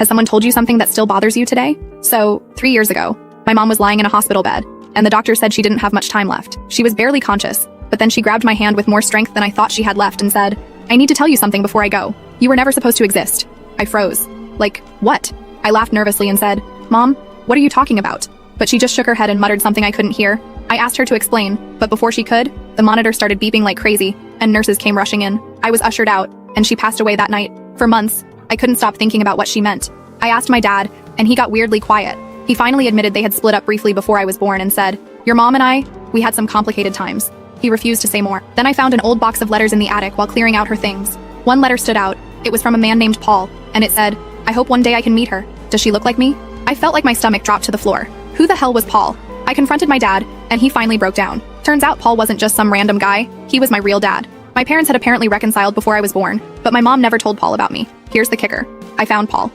Has someone told you something that still bothers you today? So, 3 years ago, my mom was lying in a hospital bed, and the doctor said she didn't have much time left. She was barely conscious, but then she grabbed my hand with more strength than I thought she had left and said, "I need to tell you something before I go. You were never supposed to exist." I froze. Like, what? I laughed nervously and said, "Mom, what are you talking about?" But she just shook her head and muttered something I couldn't hear. I asked her to explain, but before she could, the monitor started beeping like crazy, and nurses came rushing in. I was ushered out, and she passed away that night. For months, I couldn't stop thinking about what she meant. I asked my dad, and he got weirdly quiet. He finally admitted they had split up briefly before I was born and said, "Your mom and I, we had some complicated times." He refused to say more. Then I found an old box of letters in the attic while clearing out her things. One letter stood out. It was from a man named Paul, and it said, "I hope one day I can meet her. Does she look like me?" I felt like my stomach dropped to the floor. Who the hell was Paul? I confronted my dad, and he finally broke down. Turns out Paul wasn't just some random guy. He was my real dad. My parents had apparently reconciled before I was born, but my mom never told Paul about me. Here's the kicker. I found Paul.